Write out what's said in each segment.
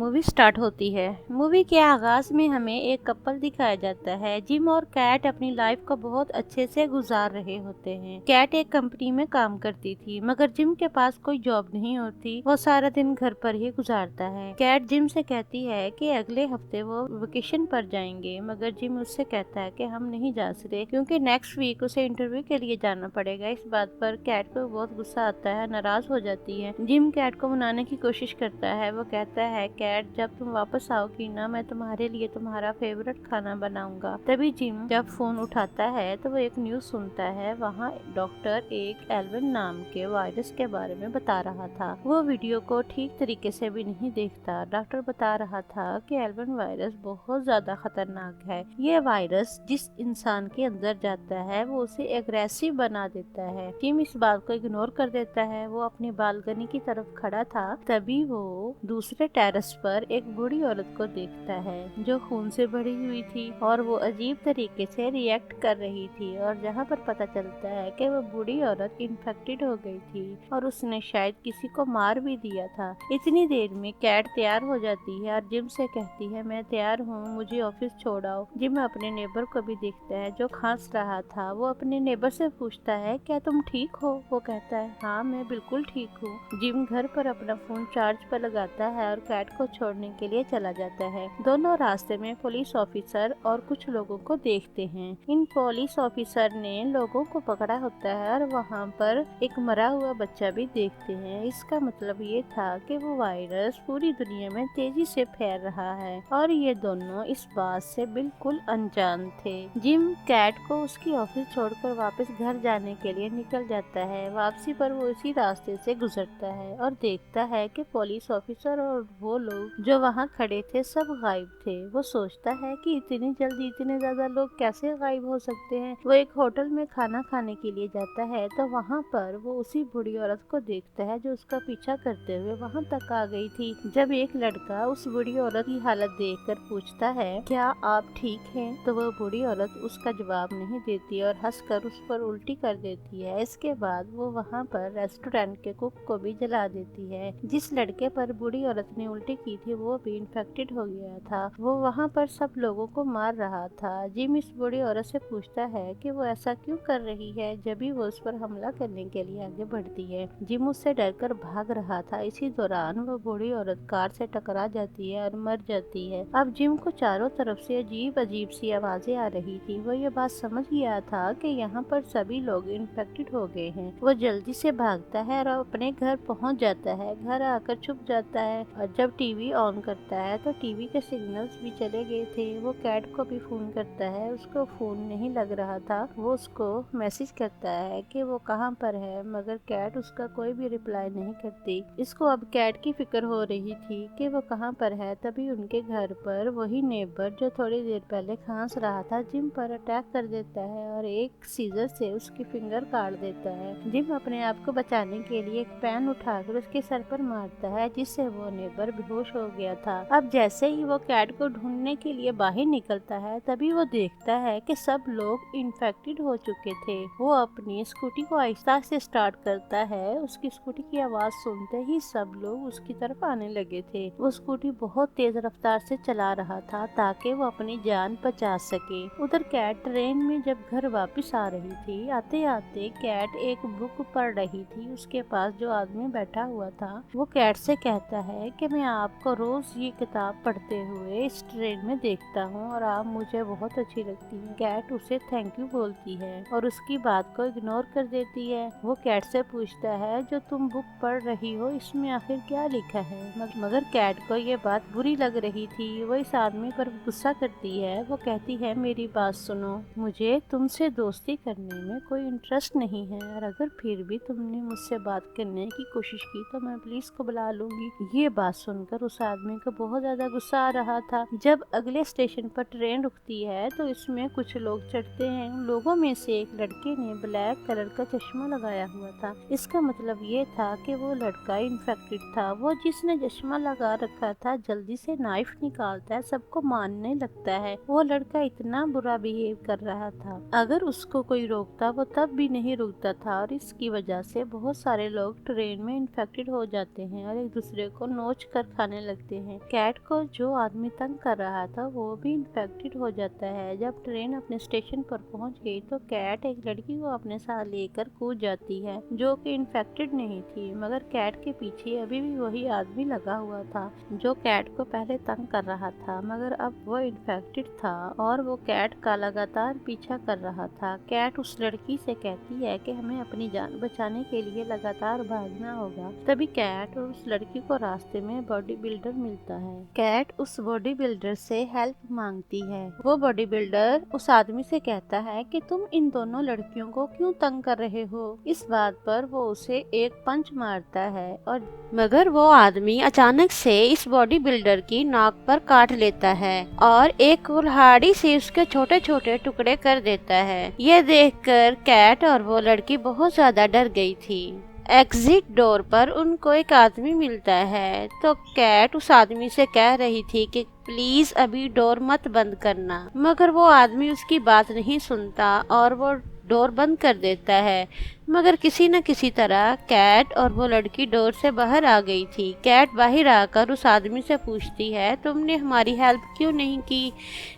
Movie start होती है। Movie के आगाज में हमें एक कपल दिखाया जाता है। जिम और कैट अपनी लाइफ को बहुत अच्छे से गुजार रहे होते हैं। कैट एक कंपनी में काम करती थी, मगर जिम के पास कोई जॉब नहीं होती। वो सारा दिन घर पर ही गुजारता है। कैट जिम से कहती है कि अगले हफ्ते वो वेकेशन पर जाएंगे, मगर जिम उससे कहता है कि हम नहीं जा सकते क्योंकि नेक्स्ट वीक उसे इंटरव्यू के लिए जाना पड़ेगा। इस बात पर कैट को बहुत गुस्सा आता है, नाराज हो जाती है। जिम कैट को मनाने की कोशिश करता है। वो कहता है, कैट जब तुम वापस आओगी ना, मैं तुम्हारे लिए तुम्हारा फेवरेट खाना बनाऊंगा। तभी जिम जब फोन उठाता है तो वो एक न्यूज सुनता है। वहाँ डॉक्टर एक एल्विन नाम के वायरस के बारे में बता रहा था। वो वीडियो को ठीक तरीके से भी नहीं देखता। डॉक्टर बता रहा था कि एल्विन वायरस बहुत ज्यादा खतरनाक है। ये वायरस जिस इंसान के अंदर जाता है वो उसे एग्रेसिव बना देता है। जिम इस बात को इग्नोर कर देता है। वो अपनी बालकनी की तरफ खड़ा था, तभी वो दूसरे टेरेस पर एक बूढ़ी औरत को देखता है जो खून से भरी हुई थी और वो अजीब तरीके से रिएक्ट कर रही थी। और जहाँ पर पता चलता है कि वो बूढ़ी औरत इन्फेक्टेड हो गई थी और उसने शायद किसी को मार भी दिया था। इतनी देर में कैट तैयार हो जाती है और जिम से कहती है, मैं तैयार हूँ, मुझे ऑफिस छोड़ आओ। जिम अपने नेबर को भी देखता है जो खांस रहा था। वो अपने नेबर से पूछता है, क्या तुम ठीक हो? वो कहता है, हाँ मैं बिल्कुल ठीक हूँ। जिम घर पर अपना फोन चार्ज पर लगाता है और कैट को छोड़ने के लिए चला जाता है। दोनों रास्ते में पुलिस ऑफिसर और कुछ लोगों को देखते हैं। इन पुलिस ऑफिसर ने लोगों को पकड़ा होता है और वहाँ पर एक मरा हुआ बच्चा भी देखते हैं। इसका मतलब ये था कि वो वायरस पूरी दुनिया में तेजी से फैल रहा है और ये दोनों इस बात से बिल्कुल अनजान थे। जिम कैट को उसकी ऑफिस छोड़कर वापस घर जाने के लिए निकल जाता है। वापसी पर वो इसी रास्ते से गुजरता है और देखता है कि पुलिस ऑफिसर और वो लोग जो वहाँ खड़े थे सब गायब थे। वो सोचता है कि इतनी जल्दी इतने ज्यादा लोग कैसे गायब हो सकते हैं। वो एक होटल में खाना खाने के लिए जाता है तो वहाँ पर वो उसी बूढ़ी औरत को देखता है जो उसका पीछा करते हुए वहाँ तक आ गई थी। जब एक लड़का उस बूढ़ी औरत की हालत देखकर पूछता है, क्या आप ठीक हैं? तो वो बूढ़ी औरत उसका जवाब नहीं देती और हंसकर उस पर उल्टी कर देती है। इसके बाद वो वहाँ पर रेस्टोरेंट के कुक को भी जला देती है। जिस लड़के पर बूढ़ी औरत ने उल्टी की थी वो भी इन्फेक्टेड हो गया था। वो वहाँ पर सब लोगों को मार रहा था। जिम इस बूढ़ी औरत से पूछता है कि वो ऐसा क्यों कर रही है, जब भी वो उस पर हमला करने के लिए आगे बढ़ती है। जिम उससे डरकर भाग रहा था। इसी दौरान वो बूढ़ी औरत कार से टकरा जाती है और मर जाती है। अब जिम को चारों तरफ से अजीब अजीब सी आवाजें आ रही थी। वो ये बात समझ गया था कि यहाँ पर सभी लोग इन्फेक्टेड हो गए हैं। वो जल्दी से भागता है और अपने घर पहुँच जाता है। घर आकर छुप जाता है और जब टीवी ऑन करता है तो टीवी के सिग्नल्स भी चले गए थे। वो कैट को भी फोन करता है, उसको फोन नहीं लग रहा था। वो उसको मैसेज करता है कि वो कहाँ पर है, मगर कैट उसका कोई भी रिप्लाई नहीं करती। इसको अब कैट की फिक्र हो रही थी कि वो कहाँ पर है। तभी उनके घर पर वही नेबर जो थोड़ी देर पहले खांस रहा था जिम पर अटैक कर देता है और एक सीजर से उसकी फिंगर काट देता है। जिम अपने आप को बचाने के लिए एक पेन उठाकर उसके सर पर मारता है, जिससे वो नेबर बेहोश हो गया था। अब जैसे ही वो कैट को ढूंढने के लिए बाहर निकलता है तभी वो देखता है कि सब लोग इन्फेक्टेड हो चुके थे। वो अपनी स्कूटी को आहिस्ता से स्टार्ट करता है। उसकी स्कूटी की आवाज सुनते ही सब लोग उसकी तरफ आने लगे थे। वो स्कूटी बहुत तेज रफ्तार से चला रहा था ताकि वो अपनी जान बचा सके। उधर कैट ट्रेन में जब घर वापस आ रही थी, आते आते कैट एक बुक पढ़ रही थी। उसके पास जो आदमी बैठा हुआ था वो कैट से कहता है कि मैं आपको रोज ये किताब पढ़ते हुए इस ट्रेन में देखता हूँ और आप मुझे बहुत अच्छी लगती है। कैट उसे थैंक यू बोलती है और उसकी बात को इग्नोर कर देती है। वो कैट से पूछता है, जो तुम बुक पढ़ रही हो इसमें आखिर क्या लिखा है? मगर कैट को ये बात बुरी लग रही थी। वो इस आदमी पर गुस्सा करती है। वो कहती है, मेरी बात सुनो, मुझे तुमसे दोस्ती करने में कोई इंटरेस्ट नहीं है और अगर फिर भी तुमने मुझसे बात करने की कोशिश की तो मैं पुलिस को बुला लूंगी। ये बात सुनकर उस आदमी को बहुत ज्यादा गुस्सा आ रहा था। जब अगले स्टेशन पर ट्रेन रुकती है तो इसमें कुछ लोग चढ़ते हैं। उन लोगों में से एक लड़के ने ब्लैक कलर का चश्मा लगाया हुआ था। इसका मतलब ये था कि वो लड़का इन्फेक्टेड था। वो जिसने चश्मा लगा रखा था जल्दी से नाइफ निकालता है, सबको मारने लगता है। वो लड़का इतना बुरा बिहेव कर रहा था, अगर उसको कोई रोकता वो तब भी नहीं रुकता था और इसकी वजह से बहुत सारे लोग ट्रेन में इन्फेक्टेड हो जाते हैं और एक दूसरे को नोच कर खाने चिल्लाने लगते हैं। कैट को जो आदमी तंग कर रहा था वो भी इन्फेक्टेड हो जाता है। जब ट्रेन अपने स्टेशन पर पहुंच गई तो कैट एक लड़की को अपने साथ लेकर कूद जाती है जो कि इन्फेक्टेड नहीं थी, मगर कैट के पीछे अभी भी वही आदमी लगा हुआ था जो कैट को पहले तंग कर रहा था, मगर अब वो इन्फेक्टेड था और वो कैट का लगातार पीछा कर रहा था। कैट उस लड़की से कहती है कि हमें अपनी जान बचाने के लिए लगातार भागना होगा। तभी कैट और उस लड़की को रास्ते में बॉडी बिल्डर मिलता है। कैट उस बॉडी बिल्डर से हेल्प मांगती है। वो बॉडी बिल्डर उस आदमी से कहता है कि तुम इन दोनों लड़कियों को क्यों तंग कर रहे हो। इस बात पर वो उसे एक पंच मारता है और मगर वो आदमी अचानक से इस बॉडी बिल्डर की नाक पर काट लेता है और एक कुल्हाड़ी से उसके छोटे छोटे टुकड़े कर देता है। ये देखकर कैट और वो लड़की बहुत ज्यादा डर गई थी। एग्जिट डोर पर उनको एक आदमी मिलता है तो कैट उस आदमी से कह रही थी कि प्लीज अभी डोर मत बंद करना, मगर वो आदमी उसकी बात नहीं सुनता और वो डोर बंद कर देता है। मगर किसी न किसी तरह कैट और वो लड़की डोर से बाहर आ गई थी। कैट बाहर आकर उस आदमी से पूछती है, तुमने हमारी हेल्प क्यों नहीं की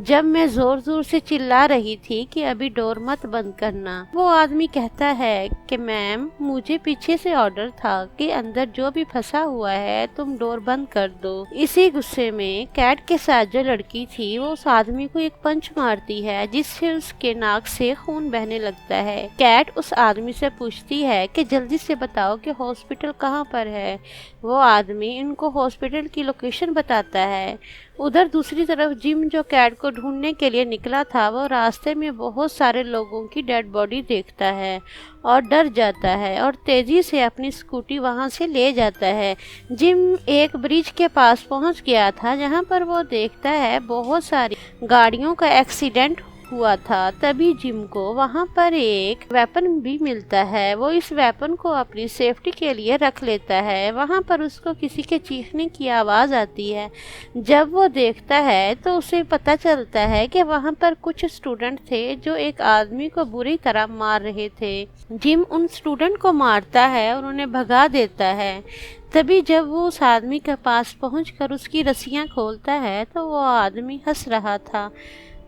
जब मैं जोर जोर से चिल्ला रही थी कि अभी डोर मत बंद करना। वो आदमी कहता है कि मैम मुझे पीछे से ऑर्डर था कि अंदर जो भी फंसा हुआ है तुम डोर बंद कर दो। इसी गुस्से में कैट के साथ जो लड़की थी वो उस आदमी को एक पंच मारती है जिससे उसके नाक से खून बहने लगता है। कैट उस आदमी से पूछती है कि जल्दी से बताओ कि हॉस्पिटल कहाँ पर है। वो आदमी इनको हॉस्पिटल की लोकेशन बताता है। उधर दूसरी तरफ जिम जो कैट को ढूंढने के लिए निकला था वो रास्ते में बहुत सारे लोगों की डेड बॉडी देखता है और डर जाता है और तेजी से अपनी स्कूटी वहां से ले जाता है। जिम एक ब्रिज के पास पहुंच गया था जहां पर वो देखता है बहुत सारी गाड़ियों का एक्सीडेंट हुआ था। तभी जिम को वहां पर एक वेपन भी मिलता है। वो इस वेपन को अपनी सेफ्टी के लिए रख लेता है। वहां पर उसको किसी के चीखने की आवाज आती है। जब वो देखता है तो उसे पता चलता है कि वहां पर कुछ स्टूडेंट थे जो एक आदमी को बुरी तरह मार रहे थे। जिम उन स्टूडेंट को मारता है और उन्हें भगा देता है। तभी जब वो उस आदमी के पास पहुंचकर उसकी रस्सियां खोलता है तो वो आदमी हंस रहा था।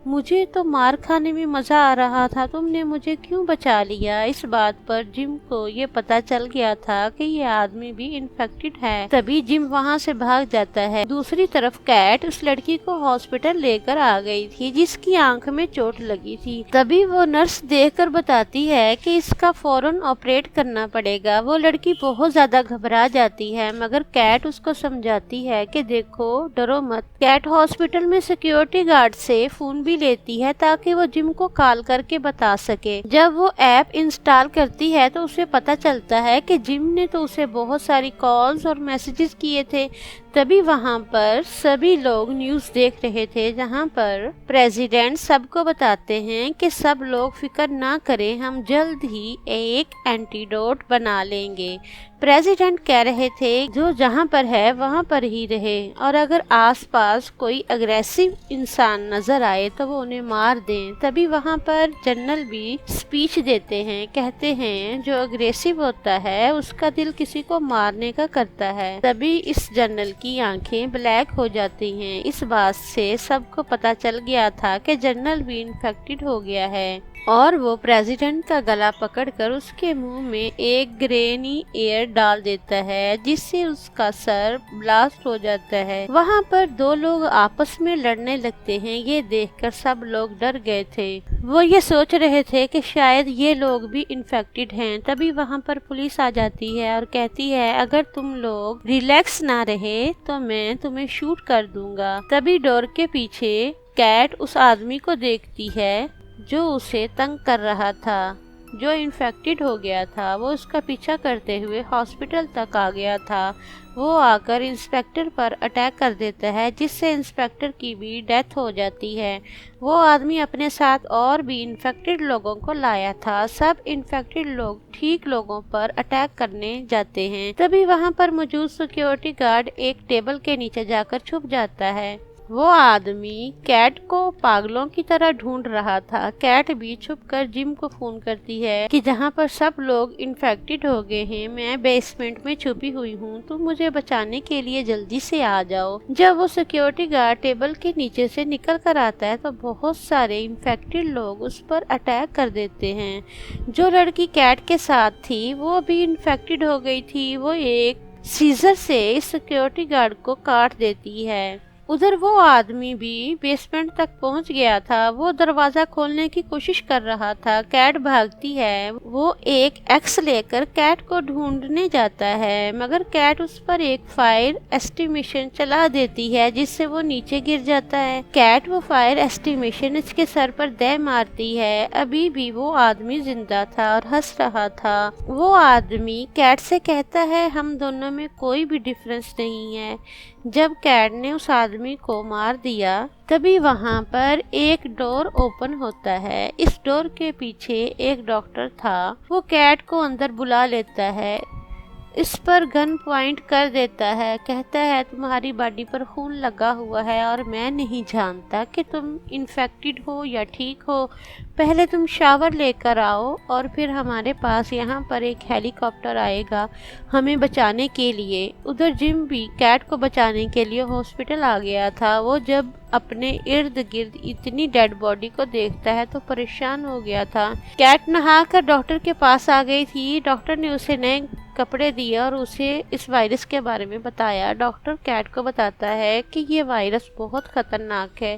मुझे तो मार खाने में मजा आ रहा था, तुमने मुझे क्यों बचा लिया। इस बात पर जिम को ये पता चल गया था कि ये आदमी भी इन्फेक्टेड है। तभी जिम वहाँ से भाग जाता है। दूसरी तरफ कैट उस लड़की को हॉस्पिटल लेकर आ गई थी जिसकी आंख में चोट लगी थी। तभी वो नर्स देखकर बताती है कि इसका फौरन ऑपरेट करना पड़ेगा। वो लड़की बहुत ज्यादा घबरा जाती है मगर कैट उसको समझाती है कि देखो डरो मत। कैट हॉस्पिटल में सिक्योरिटी गार्ड से फोन भी लेती है ताकि वो जिम को कॉल करके बता सके। जब वो ऐप इंस्टॉल करती है तो उसे पता चलता है कि जिम ने तो उसे बहुत सारी कॉल्स और मैसेजेस किए थे। तभी वहां पर सभी लोग न्यूज़ देख रहे थे जहां पर प्रेसिडेंट सबको बताते हैं कि सब लोग फिक्र ना करें, हम जल्द ही एक एंटीडोट बना लेंगे। प्रेसिडेंट कह रहे थे जो जहां पर है वहां पर ही रहे और अगर आसपास कोई अग्रेसिव इंसान नजर आए तो वो उन्हें मार दें। तभी वहां पर जनरल भी स्पीच देते हैं, कहते हैं जो अग्रेसिव होता है उसका दिल किसी को मारने का करता है। तभी इस जनरल की आंखें ब्लैक हो जाती हैं। इस बात से सबको पता चल गया था कि जनरल भी इन्फेक्टेड हो गया है और वो प्रेसिडेंट का गला पकड़कर उसके मुंह में एक ग्रेनी एयर डाल देता है जिससे उसका सर ब्लास्ट हो जाता है। वहां पर दो लोग आपस में लड़ने लगते हैं। ये देखकर सब लोग डर गए थे। वो ये सोच रहे थे कि शायद ये लोग भी इन्फेक्टेड हैं। तभी वहां पर पुलिस आ जाती है और कहती है अगर तुम लोग रिलैक्स ना रहे तो मैं तुम्हें शूट कर दूंगा। तभी डोर के पीछे कैट उस आदमी को देखती है जो उसे तंग कर रहा था, जो इन्फेक्टेड हो गया था। वो उसका पीछा करते हुए हॉस्पिटल तक आ गया था। वो आकर इंस्पेक्टर पर अटैक कर देता है जिससे इंस्पेक्टर की भी डेथ हो जाती है। वो आदमी अपने साथ और भी इन्फेक्टेड लोगों को लाया था। सब इन्फेक्टेड लोग ठीक लोगों पर अटैक करने जाते हैं। तभी वहां पर मौजूद सिक्योरिटी गार्ड एक टेबल के नीचे जाकर छुप जाता है वो आदमी कैट को पागलों की तरह ढूंढ रहा था। कैट भी छुपकर जिम को फोन करती है कि जहाँ पर सब लोग इन्फेक्टेड हो गए हैं, मैं बेसमेंट में छुपी हुई हूँ, तुम मुझे बचाने के लिए जल्दी से आ जाओ। जब वो सिक्योरिटी गार्ड टेबल के नीचे से निकल कर आता है तो बहुत सारे इन्फेक्टेड लोग उस पर अटैक कर देते हैं। जो लड़की कैट के साथ थी वो भी इन्फेक्टेड हो गई थी। वो एक सीजर से इस सिक्योरिटी गार्ड को काट देती है। उधर वो आदमी भी बेसमेंट तक पहुंच गया था। वो दरवाजा खोलने की कोशिश कर रहा था। कैट भागती है। वो एक एक्स लेकर कैट को ढूंढने जाता है, मगर कैट उस पर एक फायर एस्टिमेशन चला देती है जिससे वो नीचे गिर जाता है। कैट वो फायर एस्टिमेशन इसके सर पर दे मारती है। अभी भी वो आदमी जिंदा था और हंस रहा था। वो आदमी कैट से कहता है, हम दोनों में कोई भी डिफरेंस नहीं है। जब कैट ने उस आदमी को मार दिया तभी वहां पर एक डोर ओपन होता है। इस डोर के पीछे एक डॉक्टर था। वो कैट को अंदर बुला लेता है, इस पर गन पॉइंट कर देता है, कहता है तुम्हारी बॉडी पर खून लगा हुआ है और मैं नहीं जानता कि तुम इन्फेक्टेड हो या ठीक हो। पहले तुम शावर लेकर आओ और फिर हमारे पास यहाँ पर एक हेलीकॉप्टर आएगा हमें बचाने के लिए। उधर जिम भी कैट को बचाने के लिए हॉस्पिटल आ गया था। वो जब अपने इर्द गिर्द इतनी डेड बॉडी को देखता है तो परेशान हो गया था। कैट नहाकर डॉक्टर के पास आ गई थी। डॉक्टर ने उसे नए कपड़े दिए और उसे इस वायरस के बारे में बताया। डॉक्टर कैट को बताता है कि ये वायरस बहुत खतरनाक है।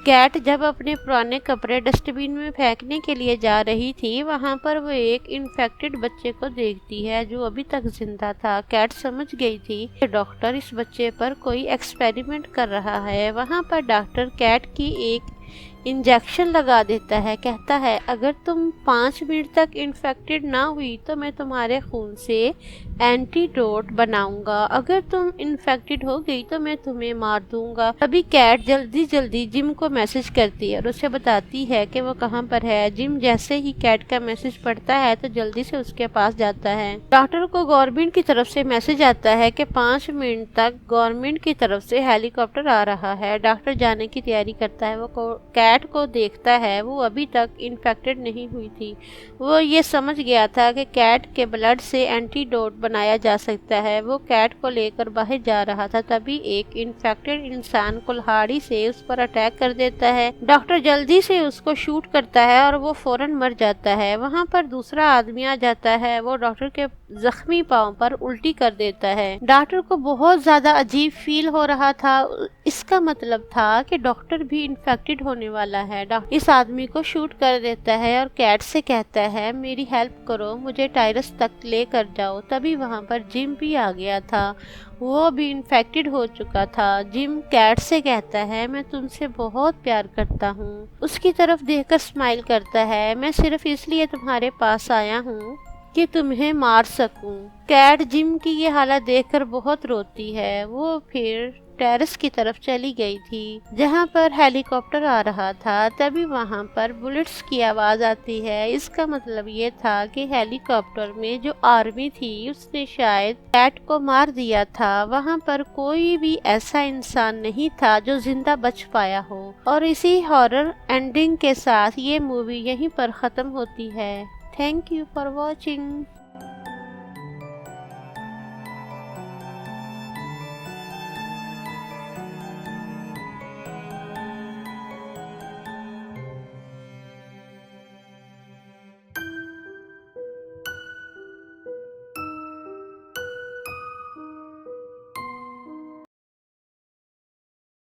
कैट जब अपने पुराने कपड़े डस्टबिन में फेंकने के लिए जा रही थी, वहां पर वो एक इन्फेक्टेड बच्चे को देखती है जो अभी तक जिंदा था। कैट समझ गई थी कि डॉक्टर इस बच्चे पर कोई एक्सपेरिमेंट कर रहा है। वहां पर डॉक्टर कैट की एक इंजेक्शन लगा देता है, कहता है अगर तुम 5 मिनट तक इन्फेक्टेड ना हुई तो मैं तुम्हारे खून से एंटीडोट बनाऊंगा। अगर तुम इन्फेक्टेड हो गई तो मैं तुम्हें मार दूंगा। अभी कैट जल्दी जिम को मैसेज करती है और उसे बताती है कि वो कहाँ पर है। जिम जैसे ही कैट का मैसेज पढ़ता है तो जल्दी से उसके पास जाता है। डॉक्टर को गवर्नमेंट की तरफ से मैसेज आता है कि 5 मिनट तक गवर्नमेंट की तरफ से हेलीकॉप्टर आ रहा है। डॉक्टर जाने की तैयारी करता है। वो कैट को देखता है, वो अभी तक इन्फेक्टेड नहीं हुई थी। वो ये समझ गया था कि कैट के ब्लड से एंटीडोट बनाया जा सकता है। वो कैट को लेकर बाहर जा रहा था, तभी एक इन्फेक्टेड इंसान कुल्हाड़ी से उस पर अटैक कर देता है। डॉक्टर जल्दी से उसको शूट करता है और वो फौरन मर जाता है। वहाँ पर दूसरा आदमी आ जाता है। वो डॉक्टर के जख्मी पांव पर उल्टी कर देता है। डॉक्टर को बहुत ज्यादा अजीब फील हो रहा था। इसका मतलब था कि डॉक्टर भी इन्फेक्टेड होने वाला है। डॉक्टर इस आदमी को शूट कर देता है और कैट से कहता है मेरी हेल्प करो, मुझे टायरस तक लेकर जाओ। तभी वहाँ पर जिम भी आ गया था। वो भी इन्फेक्टेड हो चुका था। जिम कैट से कहता है मैं तुमसे बहुत प्यार करता हूँ। उसकी तरफ देखकर स्माइल करता है, मैं सिर्फ इसलिए तुम्हारे पास आया हूँ कि तुम्हें मार सकूं। कैट जिम की ये हालत देखकर बहुत रोती है। वो फिर टेरेस की तरफ चली गई थी जहां पर हेलीकॉप्टर आ रहा था। तभी वहां पर बुलेट्स की आवाज आती है। इसका मतलब ये था कि हेलीकॉप्टर में जो आर्मी थी उसने शायद कैट को मार दिया था। वहां पर कोई भी ऐसा इंसान नहीं था जो जिंदा बच पाया हो। और इसी हॉरर एंडिंग के साथ ये मूवी यहीं पर खत्म होती है। Thank you for watching.